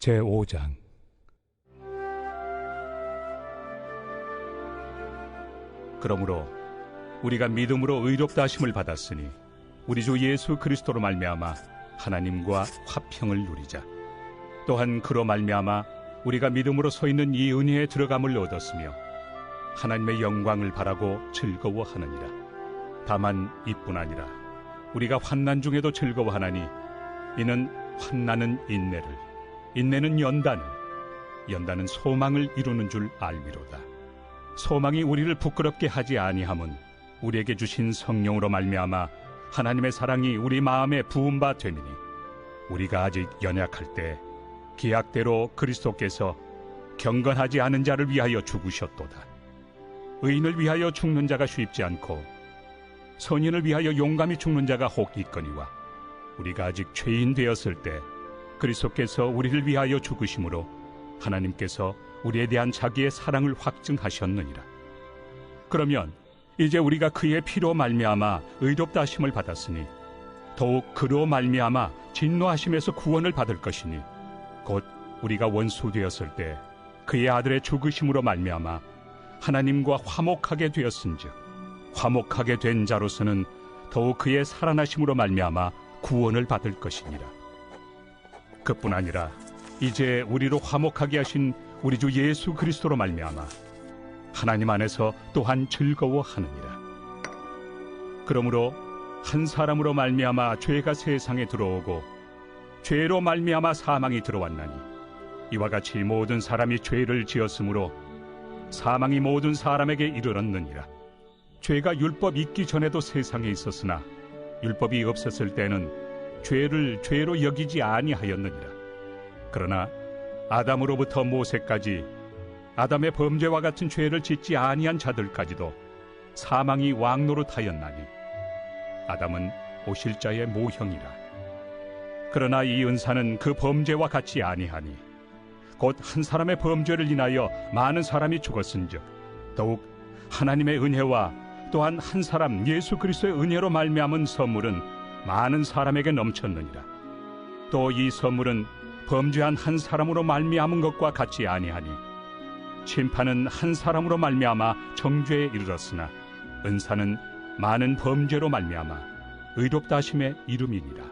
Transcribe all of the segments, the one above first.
제5장. 그러므로 우리가 믿음으로 의롭다 하심을 받았으니 우리 주 예수 그리스도로 말미암아 하나님과 화평을 누리자. 또한 그로 말미암아 우리가 믿음으로 서 있는 이 은혜에 들어감을 얻었으며 하나님의 영광을 바라고 즐거워하느니라. 다만 이뿐 아니라 우리가 환난 중에도 즐거워하나니 이는 환난은 인내를, 인내는 연단을, 연단은 소망을 이루는 줄 알미로다. 소망이 우리를 부끄럽게 하지 아니함은 우리에게 주신 성령으로 말미암아 하나님의 사랑이 우리 마음에 부은 바 됨이니 우리가 아직 연약할 때 기약대로 그리스도께서 경건하지 않은 자를 위하여 죽으셨도다. 의인을 위하여 죽는 자가 쉽지 않고 선인을 위하여 용감히 죽는 자가 혹 있거니와 우리가 아직 죄인 되었을 때 그리스도께서 우리를 위하여 죽으심으로 하나님께서 우리에 대한 자기의 사랑을 확증하셨느니라. 그러면 이제 우리가 그의 피로 말미암아 의롭다 하심을 받았으니 더욱 그로 말미암아 진노하심에서 구원을 받을 것이니 곧 우리가 원수 되었을 때 그의 아들의 죽으심으로 말미암아 하나님과 화목하게 되었은즉 화목하게 된 자로서는 더욱 그의 살아나심으로 말미암아 구원을 받을 것이니라. 그뿐 아니라 이제 우리로 화목하게 하신 우리 주 예수 그리스도로 말미암아 하나님 안에서 또한 즐거워하느니라. 그러므로 한 사람으로 말미암아 죄가 세상에 들어오고 죄로 말미암아 사망이 들어왔나니 이와 같이 모든 사람이 죄를 지었으므로 사망이 모든 사람에게 이르렀느니라. 죄가 율법 있기 전에도 세상에 있었으나 율법이 없었을 때는 죄를 죄로 여기지 아니하였느니라. 그러나 아담으로부터 모세까지 아담의 범죄와 같은 죄를 짓지 아니한 자들까지도 사망이 왕노릇하였나니 아담은 오실 자의 모형이라. 그러나 이 은사는 그 범죄와 같지 아니하니 곧 한 사람의 범죄를 인하여 많은 사람이 죽었은즉 더욱 하나님의 은혜와 또한 한 사람 예수 그리스도의 은혜로 말미암은 선물은 많은 사람에게 넘쳤느니라. 또 이 선물은 범죄한 한 사람으로 말미암은 것과 같지 아니하니 심판은 한 사람으로 말미암아 정죄에 이르렀으나 은사는 많은 범죄로 말미암아 의롭다 하심의 이름이니라.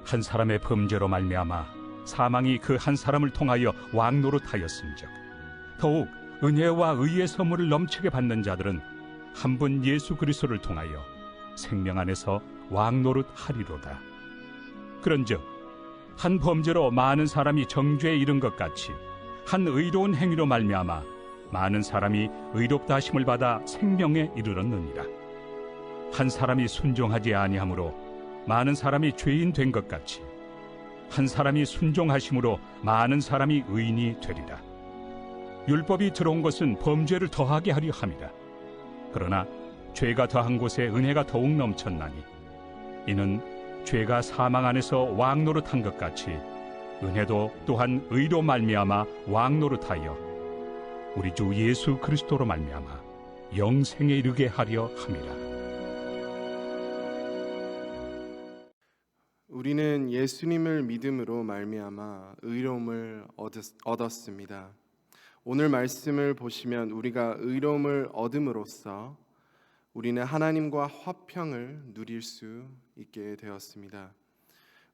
한 사람의 범죄로 말미암아 사망이 그 한 사람을 통하여 왕노릇하였은즉 더욱 은혜와 의의 선물을 넘치게 받는 자들은 한 분 예수 그리스도를 통하여 생명 안에서 왕노릇하리로다. 그런즉 한 범죄로 많은 사람이 정죄에 이른 것 같이 한 의로운 행위로 말미암아 많은 사람이 의롭다 하심을 받아 생명에 이르렀느니라. 한 사람이 순종하지 아니하므로 많은 사람이 죄인 된 것 같이 한 사람이 순종하심으로 많은 사람이 의인이 되리라. 율법이 들어온 것은 범죄를 더하게 하려 함이라. 그러나 죄가 더한 곳에 은혜가 더욱 넘쳤나니 이는 죄가 사망 안에서 왕노릇한 것 같이 은혜도 또한 의로 말미암아 왕노릇하여 우리 주 예수 그리스도로 말미암아 영생에 이르게 하려 함이라. 우리는 예수님을 믿음으로 말미암아 의로움을 얻었습니다. 오늘 말씀을 보시면 우리가 의로움을 얻음으로써 우리는 하나님과 화평을 누릴 수 있게 되었습니다.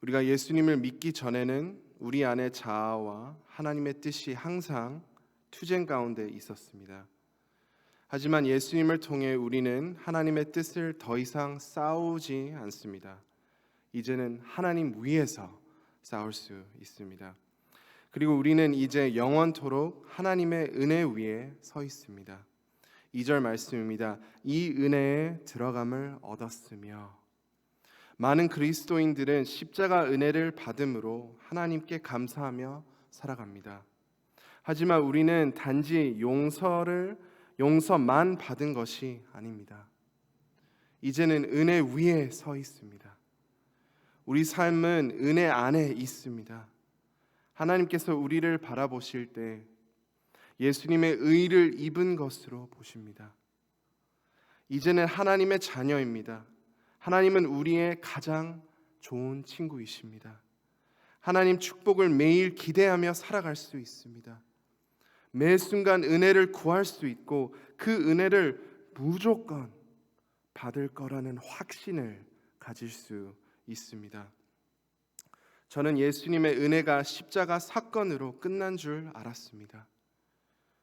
우리가 예수님을 믿기 전에는 우리 안의 자아와 하나님의 뜻이 항상 투쟁 가운데 있었습니다. 하지만 예수님을 통해 우리는 하나님의 뜻을 더 이상 싸우지 않습니다. 이제는 하나님 위에서 싸울 수 있습니다. 그리고 우리는 이제 영원토록 하나님의 은혜 위에 서 있습니다. 2절 말씀입니다. 이 은혜에 들어감을 얻었으며. 많은 그리스도인들은 십자가 은혜를 받음으로 하나님께 감사하며 살아갑니다. 하지만 우리는 단지 용서만 받은 것이 아닙니다. 이제는 은혜 위에 서 있습니다. 우리 삶은 은혜 안에 있습니다. 하나님께서 우리를 바라보실 때 예수님의 의를 입은 것으로 보십니다. 이제는 하나님의 자녀입니다. 하나님은 우리의 가장 좋은 친구이십니다. 하나님 축복을 매일 기대하며 살아갈 수 있습니다. 매 순간 은혜를 구할 수 있고 그 은혜를 무조건 받을 거라는 확신을 가질 수 있습니다. 저는 예수님의 은혜가 십자가 사건으로 끝난 줄 알았습니다.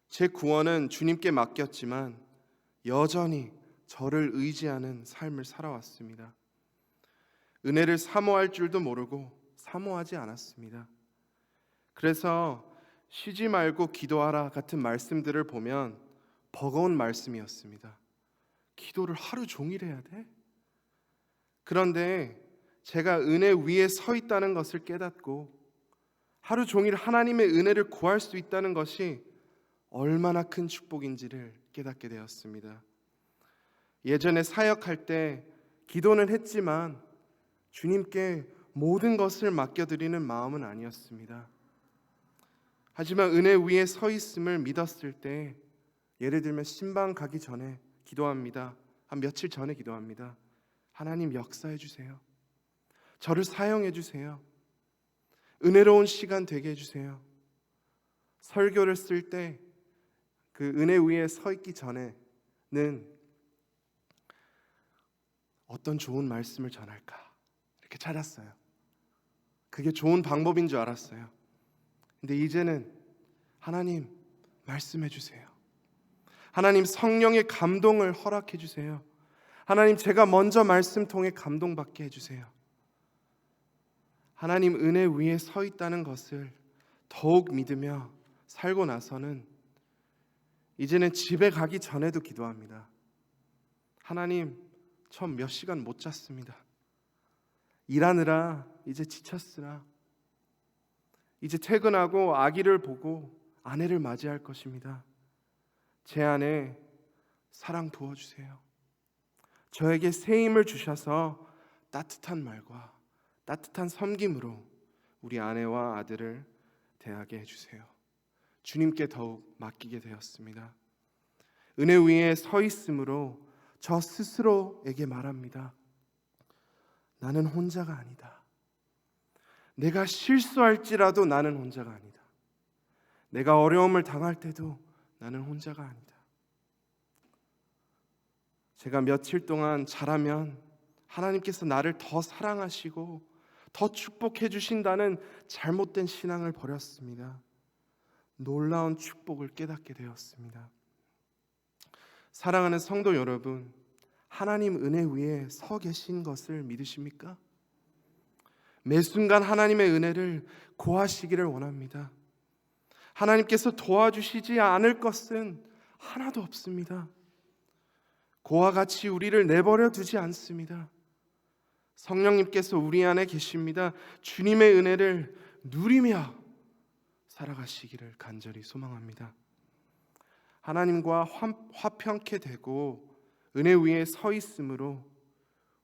제 구원은 주님께 맡겼지만 여전히 저를 의지하는 삶을 살아왔습니다. 은혜를 사모할 줄도 모르고 사모하지 않았습니다. 그래서 쉬지 말고 기도하라 같은 말씀들을 보면 버거운 말씀이었습니다. 기도를 하루 종일 해야 돼? 그런데 제가 은혜 위에 서 있다는 것을 깨닫고 하루 종일 하나님의 은혜를 구할 수 있다는 것이 얼마나 큰 축복인지를 깨닫게 되었습니다. 예전에 사역할 때 기도는 했지만 주님께 모든 것을 맡겨드리는 마음은 아니었습니다. 하지만 은혜 위에 서 있음을 믿었을 때, 예를 들면 신방 가기 전에 기도합니다. 한 며칠 전에 기도합니다. 하나님 역사해 주세요. 저를 사용해 주세요. 은혜로운 시간 되게 해 주세요. 설교를 쓸 때 그 은혜 위에 서 있기 전에는 어떤 좋은 말씀을 전할까 이렇게 찾았어요. 그게 좋은 방법인 줄 알았어요. 근데 이제는 하나님 말씀해 주세요. 하나님 성령의 감동을 허락해 주세요. 하나님 제가 먼저 말씀 통해 감동받게 해주세요. 하나님 은혜 위에 서 있다는 것을 더욱 믿으며 살고 나서는 이제는 집에 가기 전에도 기도합니다. 하나님 저 몇 시간 못 잤습니다. 일하느라 이제 지쳤으나 이제 퇴근하고 아기를 보고 아내를 맞이할 것입니다. 제 안에 사랑 부어주세요. 저에게 새 힘을 주셔서 따뜻한 말과 따뜻한 섬김으로 우리 아내와 아들을 대하게 해주세요. 주님께 더욱 맡기게 되었습니다. 은혜 위에 서 있으므로 저 스스로에게 말합니다. 나는 혼자가 아니다. 내가 실수할지라도 나는 혼자가 아니다. 내가 어려움을 당할 때도 나는 혼자가 아니다. 제가 며칠 동안 잘하면 하나님께서 나를 더 사랑하시고 더 축복해 주신다는 잘못된 신앙을 버렸습니다. 놀라운 축복을 깨닫게 되었습니다. 사랑하는 성도 여러분, 하나님 은혜 위에 서 계신 것을 믿으십니까? 매 순간 하나님의 은혜를 구하시기를 원합니다. 하나님께서 도와주시지 않을 것은 하나도 없습니다. 고와 같이 우리를 내버려 두지 않습니다. 성령님께서 우리 안에 계십니다. 주님의 은혜를 누리며 살아가시기를 간절히 소망합니다. 하나님과 화평케 되고 은혜 위에 서 있으므로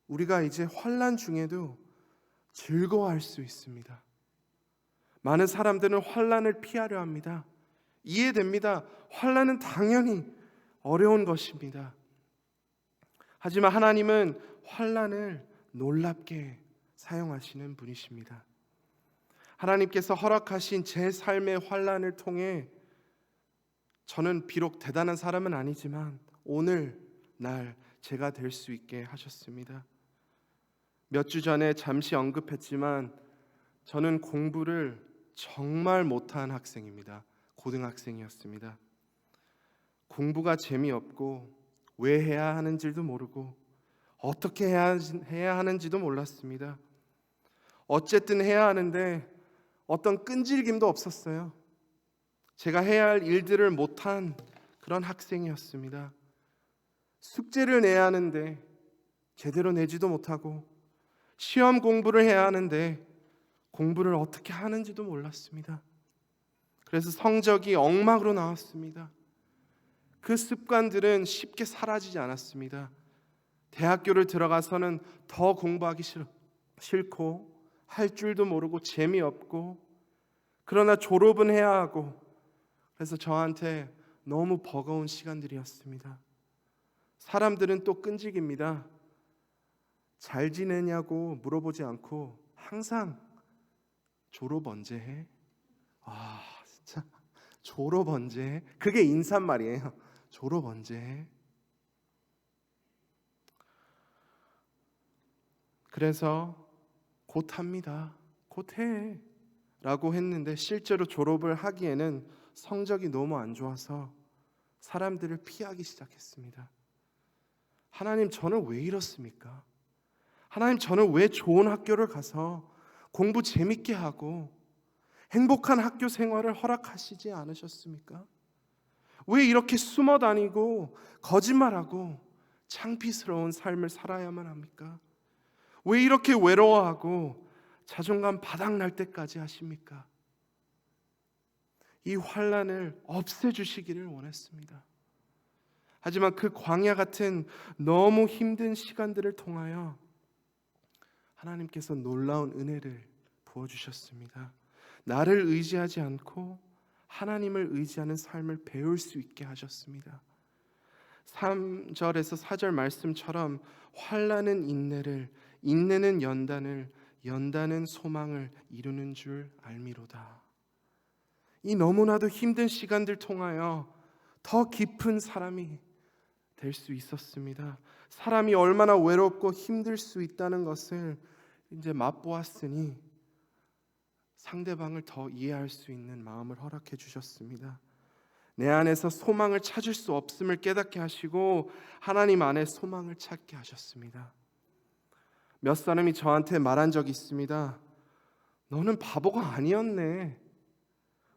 우리가 이제 환난 중에도 즐거워할 수 있습니다. 많은 사람들은 환난을 피하려 합니다. 이해됩니다. 환난은 당연히 어려운 것입니다. 하지만 하나님은 환난을 놀랍게 사용하시는 분이십니다. 하나님께서 허락하신 제 삶의 환난을 통해 저는 비록 대단한 사람은 아니지만 오늘 날 제가 될 수 있게 하셨습니다. 몇 주 전에 잠시 언급했지만 저는 공부를 정말 못한 학생입니다. 고등학생이었습니다. 공부가 재미없고 왜 해야 하는지도 모르고 어떻게 해야 하는지도 몰랐습니다. 어쨌든 해야 하는데 어떤 끈질김도 없었어요. 제가 해야 할 일들을 못한 그런 학생이었습니다. 숙제를 내야 하는데 제대로 내지도 못하고 시험 공부를 해야 하는데 공부를 어떻게 하는지도 몰랐습니다. 그래서 성적이 엉망으로 나왔습니다. 그 습관들은 쉽게 사라지지 않았습니다. 대학교를 들어가서는 더 공부하기 싫고 할 줄도 모르고 재미없고 그러나 졸업은 해야 하고 그래서 저한테 너무 버거운 시간들이었습니다. 사람들은 또 끈질깁니다. 잘 지내냐고 물어보지 않고 항상 졸업 언제 해? 아, 진짜 졸업 언제 해? 그게 인사말이에요. 졸업 언제 해? 그래서 곧 합니다. 곧 해. 라고 했는데 실제로 졸업을 하기에는 성적이 너무 안 좋아서 사람들을 피하기 시작했습니다. 하나님, 저는 왜 이렇습니까? 하나님, 저는 왜 좋은 학교를 가서 공부 재밌게 하고 행복한 학교 생활을 허락하시지 않으셨습니까? 왜 이렇게 숨어 다니고 거짓말하고 창피스러운 삶을 살아야만 합니까? 왜 이렇게 외로워하고 자존감 바닥날 때까지 하십니까? 이 환난을 없애주시기를 원했습니다. 하지만 그 광야 같은 너무 힘든 시간들을 통하여 하나님께서 놀라운 은혜를 부어주셨습니다. 나를 의지하지 않고 하나님을 의지하는 삶을 배울 수 있게 하셨습니다. 3절에서 4절 말씀처럼 환난은 인내를, 인내는 연단을, 연단은 소망을 이루는 줄 알미로다. 이 너무나도 힘든 시간들 통하여 더 깊은 사람이 될 수 있었습니다. 사람이 얼마나 외롭고 힘들 수 있다는 것을 이제 맛보았으니 상대방을 더 이해할 수 있는 마음을 허락해 주셨습니다. 내 안에서 소망을 찾을 수 없음을 깨닫게 하시고 하나님 안에 소망을 찾게 하셨습니다. 몇 사람이 저한테 말한 적이 있습니다. 너는 바보가 아니었네.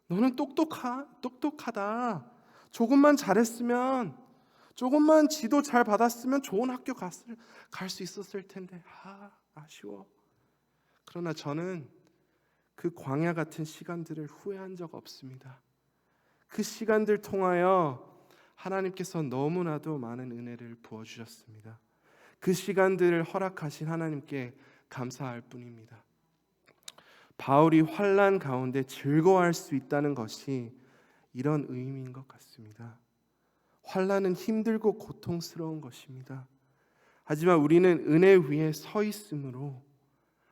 너는 똑똑하다. 조금만 잘했으면, 조금만 지도 잘 받았으면 좋은 학교 갈 수 있었을 텐데 아쉬워. 그러나 저는 그 광야 같은 시간들을 후회한 적 없습니다. 그 시간들 통하여 하나님께서 너무나도 많은 은혜를 부어주셨습니다. 그 시간들을 허락하신 하나님께 감사할 뿐입니다. 바울이 환난 가운데 즐거워할 수 있다는 것이 이런 의미인 것 같습니다. 환난은 힘들고 고통스러운 것입니다. 하지만 우리는 은혜 위에 서 있으므로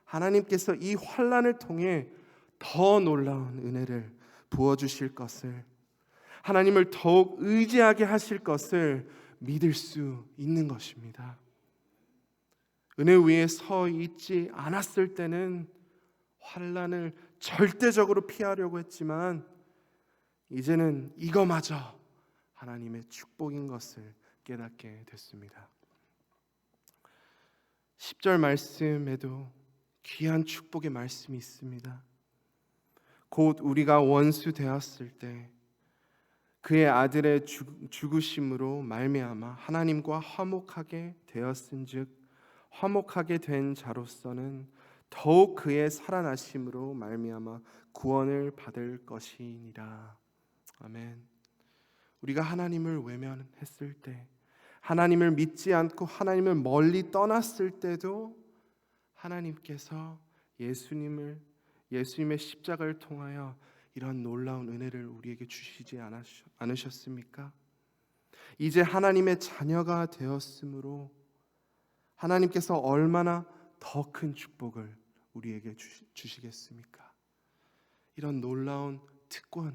하나님께서 이 환난을 통해 더 놀라운 은혜를 부어주실 것을, 하나님을 더욱 의지하게 하실 것을 믿을 수 있는 것입니다. 은혜 위에 서 있지 않았을 때는 환난을 절대적으로 피하려고 했지만 이제는 이거마저 하나님의 축복인 것을 깨닫게 됐습니다. 10절 말씀에도 귀한 축복의 말씀이 있습니다. 곧 우리가 원수 되었을 때 그의 아들의 죽으심으로 말미암아 하나님과 화목하게 되었은즉 화목하게 된 자로서는 더욱 그의 살아나심으로 말미암아 구원을 받을 것이니라. 아멘. 우리가 하나님을 외면했을 때, 하나님을 믿지 않고 하나님을 멀리 떠났을 때도 하나님께서 예수님의 십자가를 통하여 이런 놀라운 은혜를 우리에게 주시지 않으셨습니까? 이제 하나님의 자녀가 되었으므로 하나님께서 얼마나 더 큰 축복을 우리에게 주시겠습니까? 이런 놀라운 특권을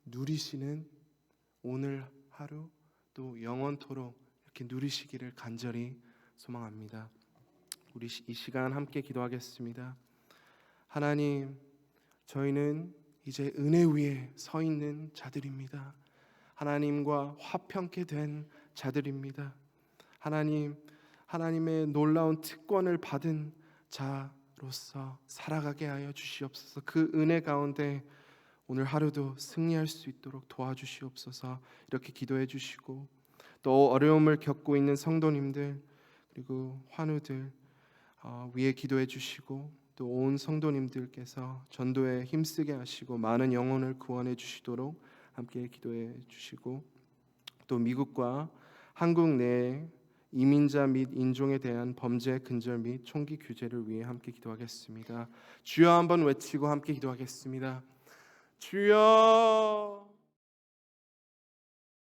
누리시는 오늘 하루 또 영원토록 이렇게 누리시기를 간절히 소망합니다. 우리 이 시간 함께 기도하겠습니다. 하나님, 저희는 이제 은혜 위에 서 있는 자들입니다. 하나님과 화평케 된 자들입니다. 하나님, 하나님의 놀라운 특권을 받은 자로서 살아가게 하여 주시옵소서. 그 은혜 가운데 오늘 하루도 승리할 수 있도록 도와주시옵소서. 이렇게 기도해 주시고 또 어려움을 겪고 있는 성도님들 그리고 환우들 위에 기도해 주시고 또 온 성도님들께서 전도에 힘쓰게 하시고 많은 영혼을 구원해 주시도록 함께 기도해 주시고 또 미국과 한국 내 이민자 및 인종에 대한 범죄 근절 및 총기 규제를 위해 함께 기도하겠습니다. 주여 한번 외치고 함께 기도하겠습니다. 주여